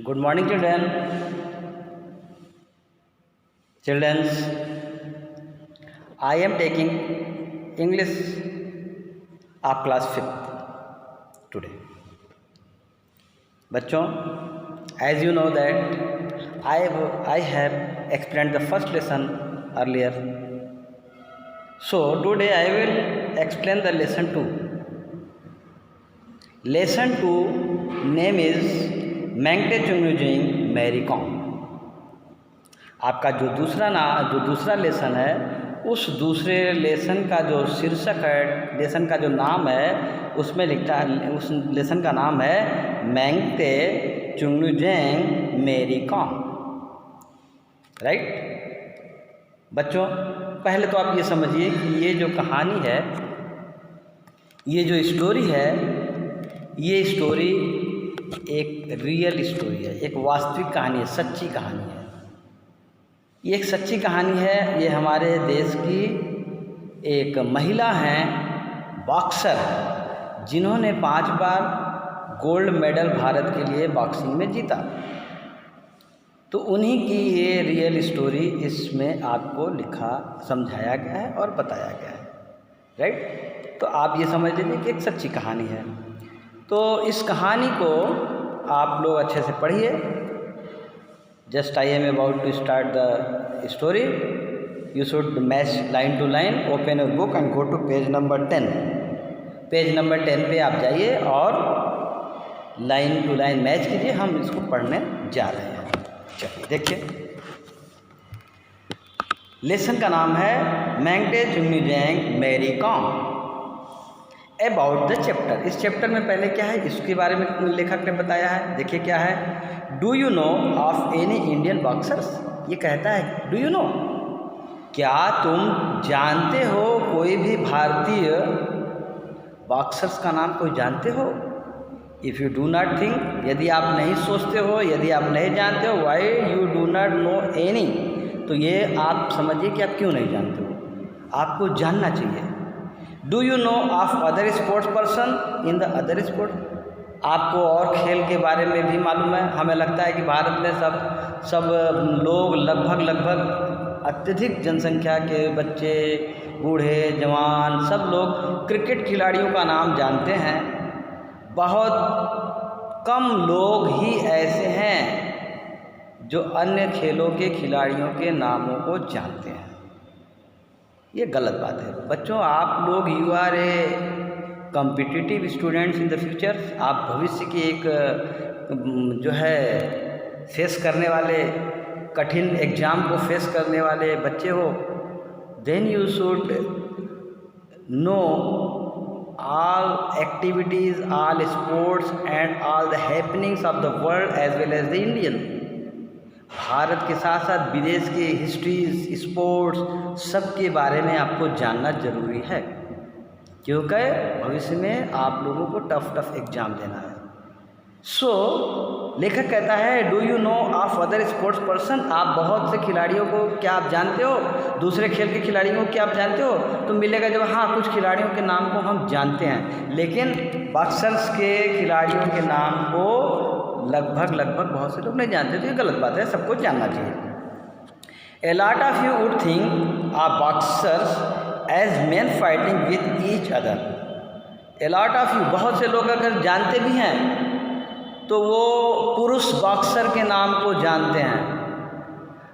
Good morning, children. Childrens, I am taking English of class 5th today. बच्चों, as you know that I have explained the first lesson earlier. So today I will explain the lesson 2. Lesson 2 name is Mangte Chungneijang Mary Kom. आपका जो दूसरा lesson है, उस दूसरे lesson का जो शीर्षक है, लेसन का जो नाम है, उसमें लिखता है, उस लेसन का नाम है मैंगटे चुंगनुजिंग मैरी कॉम। राइट बच्चों, पहले तो आप ये समझिए कि ये जो कहानी है, ये जो स्टोरी है, ये स्टोरी एक रियल स्टोरी है, एक वास्तविक कहानी है, सच्ची कहानी है। ये एक सच्ची कहानी है। ये हमारे देश की एक महिला हैं, बॉक्सर, जिन्होंने 5 बार गोल्ड मेडल भारत के लिए बॉक्सिंग में जीता। तो उन्हीं की ये रियल स्टोरी इसमें आपको समझाया गया है और बताया गया है। राइट, तो आप ये समझ लीजिए कि एक सच्ची कहानी है। तो इस कहानी को आप लोग अच्छे से पढ़िए। Just I am about to start the story. You should match line to line, open your book and go to page number 10। Page number 10 पे आप जाइए और लाइन टू लाइन मैच कीजिए। हम इसको पढ़ने जा रहे हैं। चलिए देखिए, लेसन का नाम है Mangte Chungneijang Mary Kom. About the chapter. इस चैप्टर में पहले क्या है, इसके बारे में लेखक ने बताया है। देखिए क्या है, do you know of any Indian boxers. ये कहता है डू यू नो, क्या तुम जानते हो कोई भी भारतीय बॉक्सर्स का नाम कोई जानते हो। If you do not think, यदि आप नहीं सोचते हो, यदि आप नहीं जानते हो, why you do not know any, तो ये आप समझिए कि आप क्यों नहीं जानते हो, आपको जानना चाहिए। Do you know of other sports person in the other sports. आपको और खेल के बारे में भी मालूम है। हमें लगता है कि भारत में सब लोग लगभग अत्यधिक जनसंख्या के बच्चे, बूढ़े, जवान, सब लोग क्रिकेट खिलाड़ियों का नाम जानते हैं। बहुत कम लोग ही ऐसे हैं जो अन्य खेलों के खिलाड़ियों के नामों को जानते हैं। ये गलत बात है बच्चों। आप लोग you are a competitive students in the future. आप भविष्य की एक जो है फेस करने वाले, कठिन एग्ज़ाम को फेस करने वाले बच्चे हो। Then you should know all activities, all sports and all the happenings of the world as well as the Indian. Bharat के साथ साथ विदेश की हिस्ट्रीज, स्पोर्ट्स, सब के बारे में आपको जानना ज़रूरी है, क्योंकि भविष्य में आप लोगों को टफ एग्ज़ाम देना है। सो लेखक कहता है do you know of other sports person. आप बहुत से खिलाड़ियों को क्या आप जानते हो, दूसरे खेल के खिलाड़ियों को क्या आप जानते हो। तो मिलेगा जब हाँ, कुछ खिलाड़ियों के नाम को हम जानते हैं, लेकिन बॉक्सर्स के खिलाड़ियों के नाम को लगभग बहुत से लोग नहीं जानते। तो ये गलत बात है, सबको जानना चाहिए। A lot of you would think of boxers as men fighting with each other. A lot of you, बहुत से लोग अगर जानते भी हैं तो वो पुरुष बॉक्सर के नाम को जानते हैं,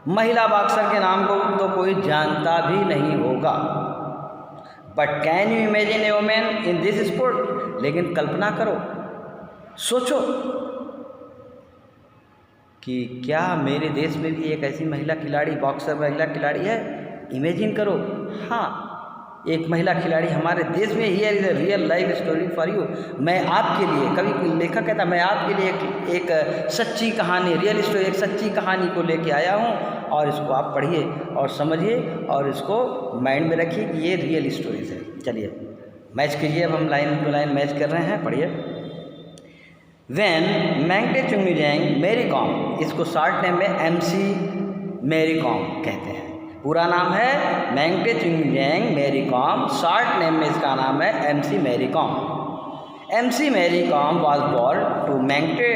महिला बॉक्सर के नाम को तो कोई जानता भी नहीं होगा। But can you imagine A women in this sport. लेकिन कल्पना करो, सोचो कि क्या मेरे देश में भी एक ऐसी महिला खिलाड़ी, बॉक्सर महिला खिलाड़ी है। इमेजिन करो, हाँ, एक महिला खिलाड़ी हमारे देश में। Here is a real life story for you. मैं आपके लिए, कभी लेखक कहता मैं आपके लिए एक सच्ची कहानी, रियल स्टोरी, एक सच्ची कहानी को लेके आया हूँ, और इसको आप पढ़िए और समझिए और इसको माइंड में रखिए कि ये रियल स्टोरीज है। चलिए मैच कीजिए। अब हम लाइन टू लाइन मैच कर रहे हैं, पढ़िए। When मैंगटे चुंगनुजिंग मैरी कॉम, इसको शॉर्ट नेम में MC मैरी कॉम कहते हैं। पूरा नाम है मैंगटे चुंगनुजिंग मैरी कॉम, शॉर्ट नेम में इसका नाम है MC Mary Kom. MC Mary Kom was born to Mangte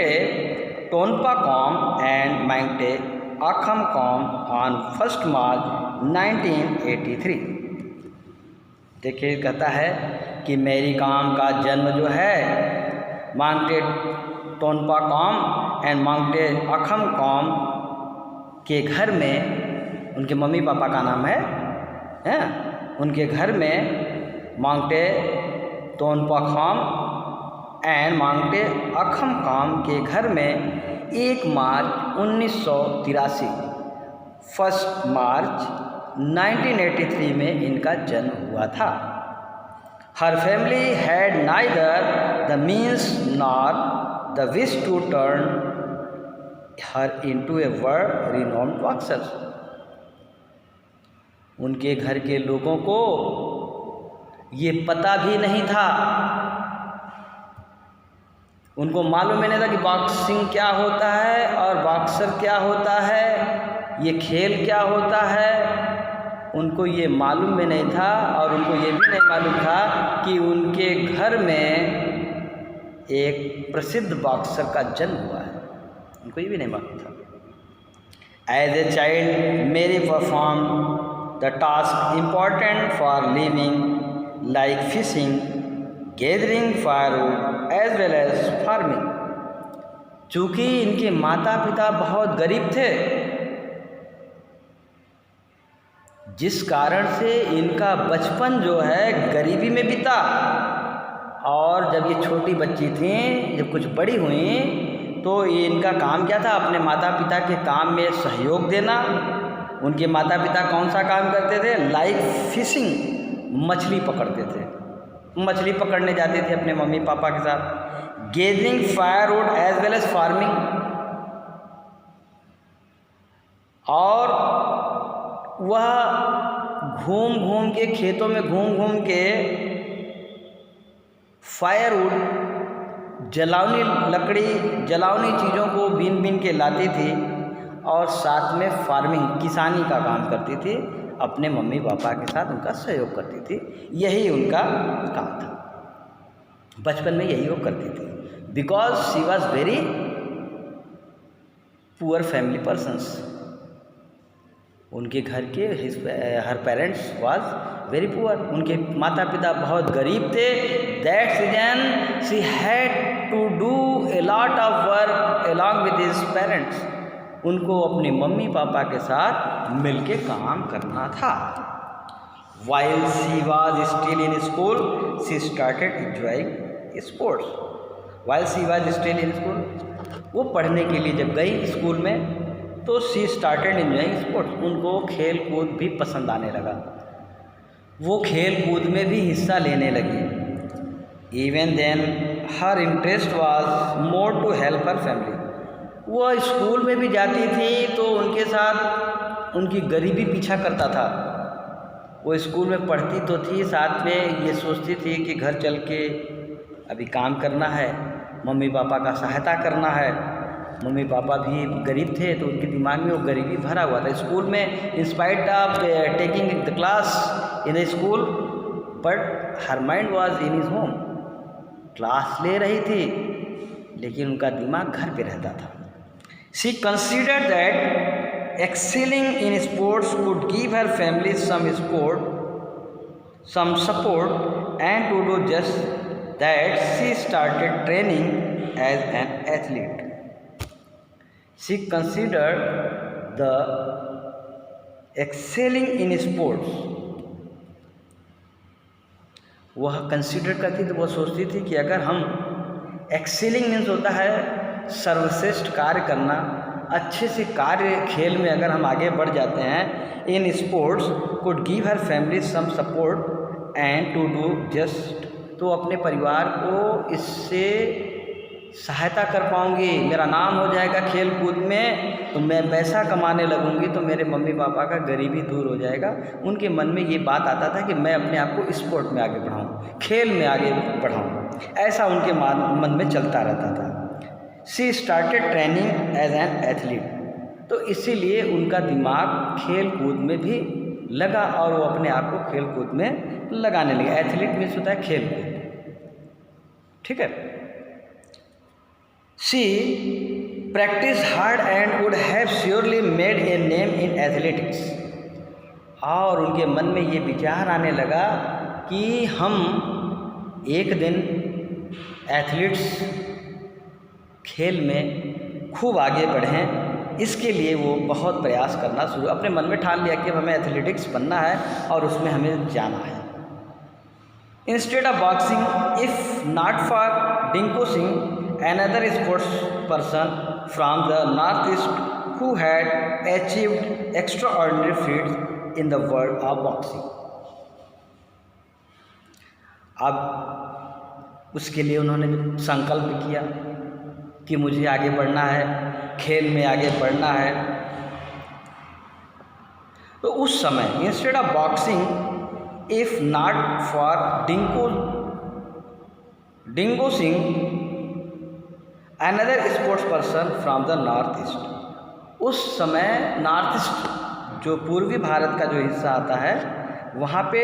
Tonpacom and Mangte Akhamcom on 1 March 1983। देखिए कहता है कि मैरी कॉम का जन्म जो है मांगटे टोनपाकॉम एंड मांगटे अखमकॉम के घर में, उनके मम्मी पापा का नाम है उनके घर में मांगटे टोनपाकॉम एंड मांगटे अखमकॉम के घर में 1 मार्च 1983 1 मार्च 1983 में इनका जन्म हुआ था। Her family had neither the means nor the wish to turn her into a world renowned boxer. उनके घर के लोगों को ये पता भी नहीं था, उनको मालूम ही नहीं था कि बॉक्सिंग क्या होता है और बॉक्सर क्या होता है, ये खेल क्या होता है। उनको ये मालूम भी नहीं था और उनको ये भी नहीं मालूम था कि उनके घर में एक प्रसिद्ध बॉक्सर का जन्म हुआ है, उनको ये भी नहीं मालूम था। As a child Mary perform the task important for living like fishing, gathering firewood as well as farming. चूँकि इनके माता पिता बहुत गरीब थे, जिस कारण से इनका बचपन जो है गरीबी में बीता, और जब ये छोटी बच्ची थी, जब कुछ बड़ी हुई तो ये इनका काम क्या था, अपने माता पिता के काम में सहयोग देना। उनके माता पिता कौन सा काम करते थे, लाइक फिशिंग, मछली पकड़ते थे, मछली पकड़ने जाते थे अपने मम्मी पापा के साथ। Gathering firewood as well as farming, और वह घूम घूम के खेतों में घूम घूम के फायरवुड, जलावनी लकड़ी, जलावनी चीज़ों को बीन बीन के लाती थी और साथ में फार्मिंग, किसानी का काम करती थी, अपने मम्मी पापा के साथ उनका सहयोग करती थी। यही उनका काम था, बचपन में यही वो करती थी। Because she was very poor family persons, उनके घर के हर पेरेंट्स वाज वेरी पुअर, उनके माता पिता बहुत गरीब थे। That's reason she had to do a lot of work along with his parents, उनको अपनी मम्मी पापा के साथ मिलके काम करना था। While she was still in school, she started enjoying sports. While she was still in school, वो पढ़ने के लिए जब गई स्कूल में तो she started enjoying sports, उनको खेल कूद भी पसंद आने लगा, वो खेल कूद में भी हिस्सा लेने लगी। Even then, her interest was more to help her family. वो स्कूल में भी जाती थी तो उनके साथ उनकी गरीबी पीछा करता था। वो स्कूल में पढ़ती तो थी, साथ में ये सोचती थी कि घर चल के अभी काम करना है, मम्मी पापा का सहायता करना है। मम्मी पापा भी गरीब थे तो उनके दिमाग में वो गरीबी भरा हुआ था। स्कूल में in spite of taking the class in A school, but her mind was in his home. Class ले रही थी लेकिन उनका दिमाग घर पे रहता था। She considered that excelling in sports could give her family some support, and to do just that, she started training as an athlete. She considered the excelling in sports. वह कंसिडर करती थी, वह सोचती थी कि अगर हम एक्सेलिंग मीन्स होता है सर्वश्रेष्ठ कार्य करना, अच्छे से कार्य खेल में अगर हम आगे बढ़ जाते हैं, in sports could give her family some support and to do just, तो अपने परिवार को इससे सहायता कर पाऊंगी, मेरा नाम हो जाएगा खेल कूद में, तो मैं पैसा कमाने लगूंगी, तो मेरे मम्मी पापा का गरीबी दूर हो जाएगा। उनके मन में ये बात आता था कि मैं अपने आप को स्पोर्ट में आगे बढ़ाऊँ, खेल में आगे बढ़ाऊँ, ऐसा उनके मन में चलता रहता था। She started training as an athlete, तो इसीलिए उनका दिमाग खेल कूद में भी लगा और वो अपने आप को खेल कूद में लगाने लगे। एथलीट मीन्स होता है खेल कूद, ठीक है। She practiced hard and would have surely made a name in athletics. और उनके मन में ये विचार आने लगा कि हम एक दिन एथलीट्स खेल में खूब आगे बढ़ें, इसके लिए वो बहुत प्रयास करना शुरू, अपने मन में ठान लिया कि अब हमें एथलेटिक्स बनना है और उसमें हमें जाना है। Instead of boxing, if not for Dingko Singh, another sports person from the northeast who had achieved extraordinary feats in the world of boxing. अब उसके लिए उन्होंने संकल्प किया कि मुझे आगे बढ़ना है, खेल में आगे बढ़ना है। तो उस समय instead of boxing, if not for dingo Singh, another sports person from the north east, उस समय नॉर्थ ईस्ट जो पूर्वी भारत का जो हिस्सा आता है वहाँ पे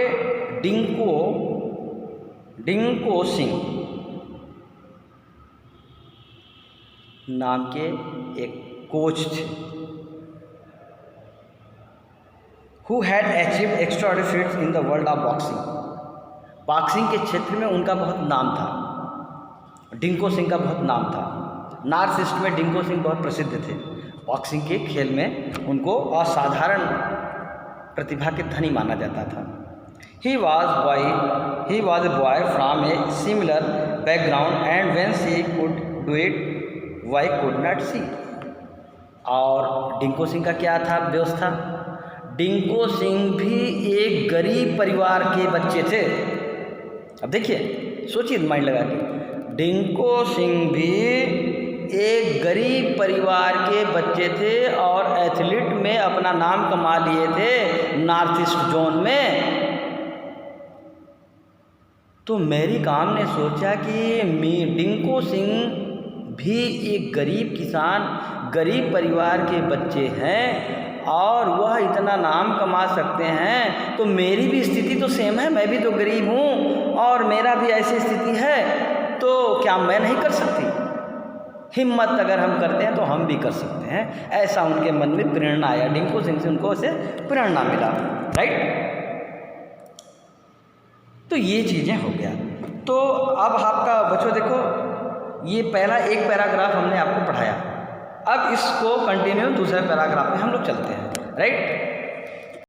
डिंको सिंह नाम के एक कोच थे, who had achieved extraordinary feats in the world of boxing. Boxing के क्षेत्र में उनका बहुत नाम था, डिंको सिंह का बहुत नाम था। नॉर्थ ईस्ट में डिंको सिंह बहुत प्रसिद्ध थे, बॉक्सिंग के खेल में उनको असाधारण प्रतिभा के धनी माना जाता था। He was a boy from a similar background and when she could do it why could not she. और डिंको सिंह का क्या था व्यवस्था? डिंको सिंह भी एक गरीब परिवार के बच्चे थे। अब देखिए, सोचिए माइंड लगा के, डिंको सिंह भी एक गरीब परिवार के बच्चे थे और एथलीट में अपना नाम कमा लिए थे नॉर्थ ईस्ट जोन में। तो मैरी कॉम ने सोचा कि डिंको सिंह भी एक गरीब किसान, गरीब परिवार के बच्चे हैं और वह इतना नाम कमा सकते हैं, तो मेरी भी स्थिति तो सेम है, मैं भी तो गरीब हूँ और मेरा भी ऐसी स्थिति है, तो क्या मैं नहीं कर सकती? हिम्मत अगर हम करते हैं तो हम भी कर सकते हैं। ऐसा उनके मन में प्रेरणा आया, डिंको सिंह से उनको ऐसे प्रेरणा मिला, राइट। तो ये चीज़ें हो गया। तो अब आपका बच्चों देखो, ये पहला एक पैराग्राफ हमने आपको पढ़ाया, अब इसको कंटिन्यू दूसरे पैराग्राफ में हम लोग चलते हैं, राइट।